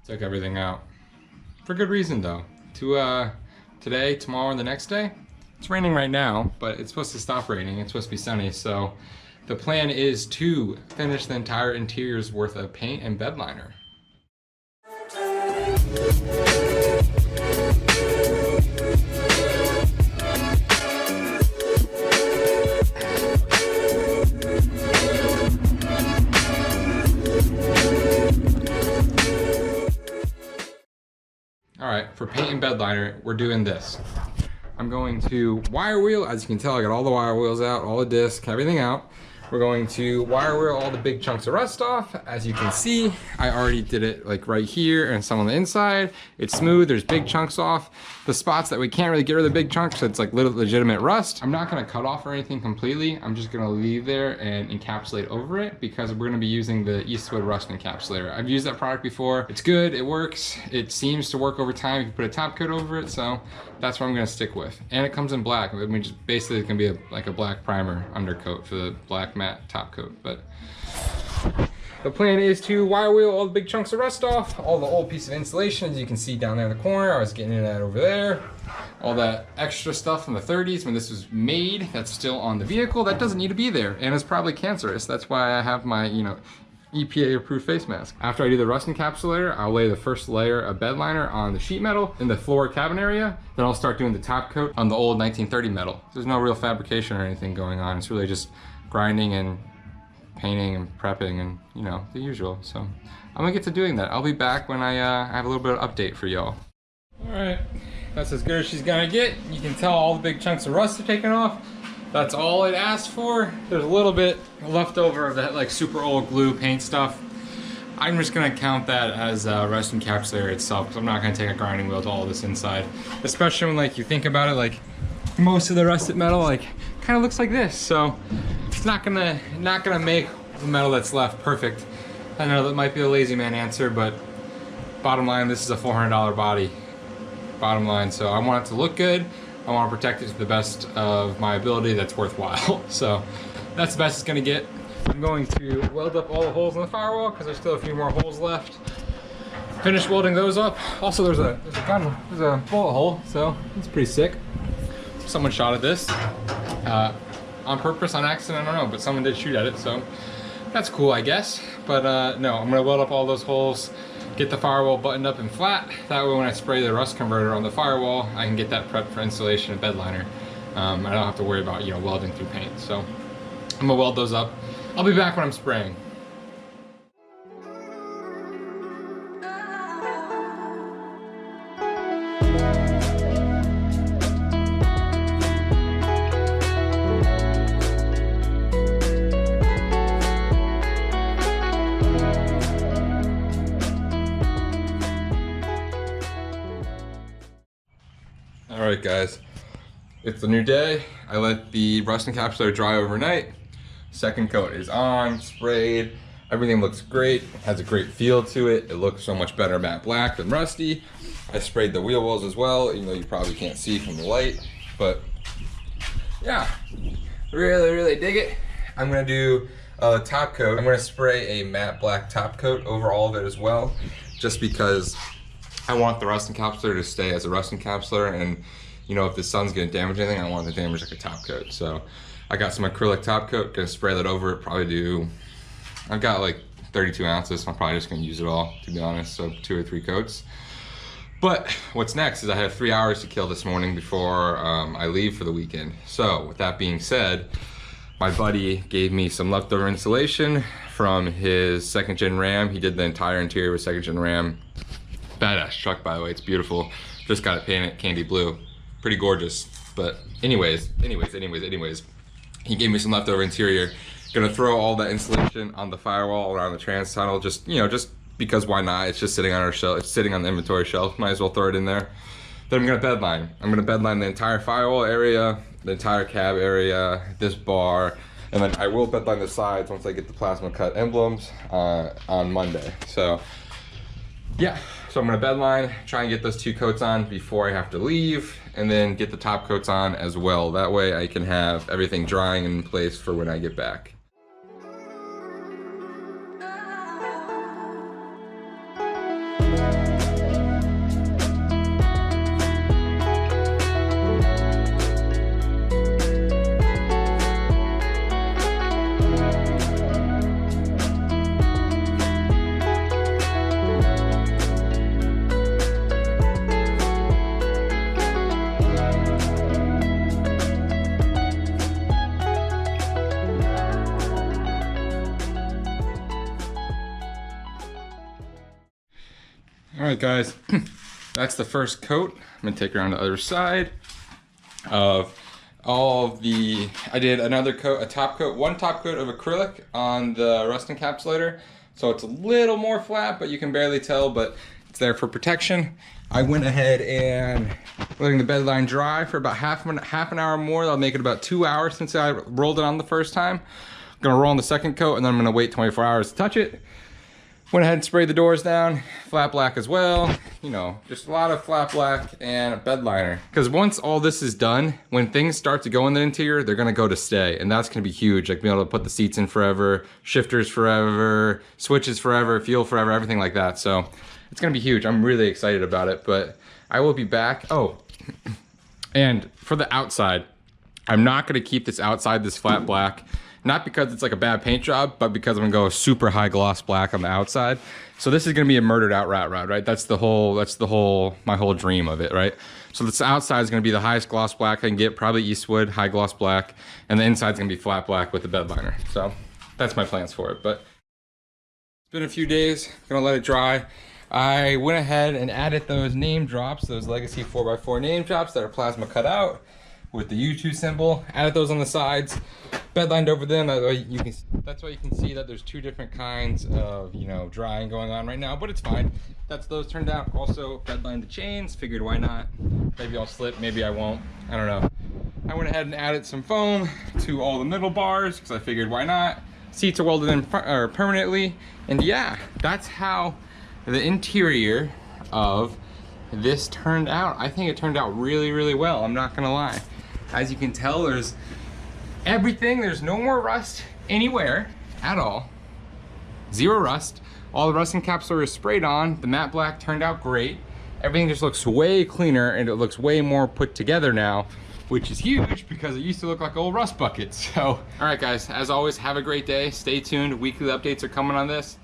Took everything out. For good reason though. Today, tomorrow, and the next day, it's raining right now, but it's supposed to stop raining. It's supposed to be sunny, so the plan is to finish the entire interior's worth of paint and bed liner. All right, for paint and bed liner, we're doing this. I'm going to wire wheel, as you can tell, I got all the wire wheels out, all the discs, everything out. We're going to wire wheel all the big chunks of rust off. As you can see, I already did it like right here and some on the inside. It's smooth, there's big chunks off. The spots that we can't really get rid of the big chunks, it's like legitimate rust. I'm not gonna cut off or anything completely. I'm just gonna leave there and encapsulate over it because we're gonna be using the Eastwood Rust Encapsulator. I've used that product before. It's good, it works. It seems to work over time if you put a top coat over it, so that's what I'm gonna stick with. And it comes in black. I mean, just basically it's gonna be like a black primer undercoat for the black matte top coat. But the plan is to wire wheel all the big chunks of rust off, all the old piece of insulation, as you can see down there in the corner. I was getting into that over there. All that extra stuff from the 30s when this was made, that's still on the vehicle, that doesn't need to be there, and it's probably cancerous. That's why I have my, EPA approved face mask. After I do the rust encapsulator, I'll lay the first layer of bed liner on the sheet metal in the floor cabin area. Then I'll start doing the top coat on the old 1930 metal. There's no real fabrication or anything going on. It's really just grinding and painting and prepping and the usual. So I'm gonna get to doing that. I'll be back when I have a little bit of update for y'all. All right, that's as good as she's gonna get. You can tell all the big chunks of rust are taken off. That's all it asked for. There's a little bit left over of that like super old glue paint stuff. I'm just gonna count that as rust encapsulator itself because I'm not gonna take a grinding wheel to all this inside. Especially when like you think about it, like most of the rusted metal like kind of looks like this. So it's not gonna make the metal that's left perfect. I know that might be a lazy man answer, but bottom line, this is a $400 body. Bottom line, so I want it to look good. I want to protect it to the best of my ability that's worthwhile. So that's the best it's gonna get. I'm going to weld up all the holes in the firewall because there's still a few more holes left. Finish welding those up. Also there's a bullet hole, so it's pretty sick. Someone shot at this on purpose, on accident, I don't know, but someone did shoot at it, so that's cool, I guess. But no, I'm gonna weld up all those holes, get the firewall buttoned up and flat. That way when I spray the rust converter on the firewall, I can get that prepped for installation of bed liner. I don't have to worry about welding through paint. So I'm gonna weld those up. I'll be back when I'm spraying. Alright guys, it's a new day. I let the rust encapsulator dry overnight. Second coat is on, sprayed. Everything looks great, has a great feel to it. It looks so much better matte black than rusty. I sprayed the wheel wells as well, even though you probably can't see from the light. But yeah, really dig it. I'm gonna do a top coat. I'm gonna spray a matte black top coat over all of it as well, just because I want the rust encapsulator to stay as a rust encapsulator, and if the sun's gonna damage anything, I don't want it to damage like a top coat. So I got some acrylic top coat, gonna spray that over it, I've got like 32 ounces, so I'm probably just gonna use it all, to be honest, so 2 or 3 coats. But what's next is I have 3 hours to kill this morning before I leave for the weekend. So with that being said, my buddy gave me some leftover insulation from his 2nd gen Ram. He did the entire interior with 2nd gen Ram. Badass truck, by the way, it's beautiful. Just got it painted candy blue. Pretty gorgeous. But anyways, he gave me some leftover interior. Gonna throw all that insulation on the firewall around the trans tunnel, just because why not? It's just sitting on our shelf, it's sitting on the inventory shelf, might as well throw it in there. Then I'm gonna bedline. I'm gonna bedline the entire firewall area, the entire cab area, this bar, and then I will bedline the sides once I get the plasma cut emblems on Monday. So yeah, so I'm gonna bedline, try and get those 2 coats on before I have to leave, and then get the top coats on as well. That way I can have everything drying in place for when I get back. All right, guys, that's the first coat. I'm gonna take around the other side of all of the, I did another coat, one top coat of acrylic on the rust encapsulator. So it's a little more flat, but you can barely tell, but it's there for protection. I went ahead and letting the bed line dry for about half an hour more. That'll make it about 2 hours since I rolled it on the first time. I'm gonna roll on the second coat and then I'm gonna wait 24 hours to touch it. Went ahead and sprayed the doors down, flat black as well. You know, just a lot of flat black and a bed liner. Because once all this is done, when things start to go in the interior, they're gonna go to stay. And that's gonna be huge. Like being able to put the seats in forever, shifters forever, switches forever, fuel forever, everything like that. So it's gonna be huge. I'm really excited about it, but I will be back. Oh, and for the outside, I'm not gonna keep this outside, this flat black. Not because it's like a bad paint job, but because I'm gonna go super high gloss black on the outside. So this is gonna be a murdered out rat rod, right? That's my whole dream of it, right? So this outside is gonna be the highest gloss black I can get, probably Eastwood, high gloss black, and the inside's gonna be flat black with the bed liner. So that's my plans for it. But it's been a few days, gonna let it dry. I went ahead and added those name drops, those Legacy 4x4 name drops that are plasma cut out with the U2 symbol. Added those on the sides, bed lined over them. That's why you can see that there's two different kinds of, you know, drying going on right now, but it's fine. That's those turned out. Also bed lined the chains, figured why not? Maybe I'll slip, maybe I won't, I don't know. I went ahead and added some foam to all the middle bars because I figured why not? Seats are welded in permanently, and yeah, that's how the interior of this turned out. I think it turned out really, really well. I'm not gonna lie. As you can tell, there's everything. There's no more rust anywhere at all. Zero rust. All the rust encapsulator is sprayed on. The matte black turned out great. Everything just looks way cleaner and it looks way more put together now, which is huge because it used to look like old rust buckets. So, all right guys, as always, have a great day. Stay tuned. Weekly updates are coming on this.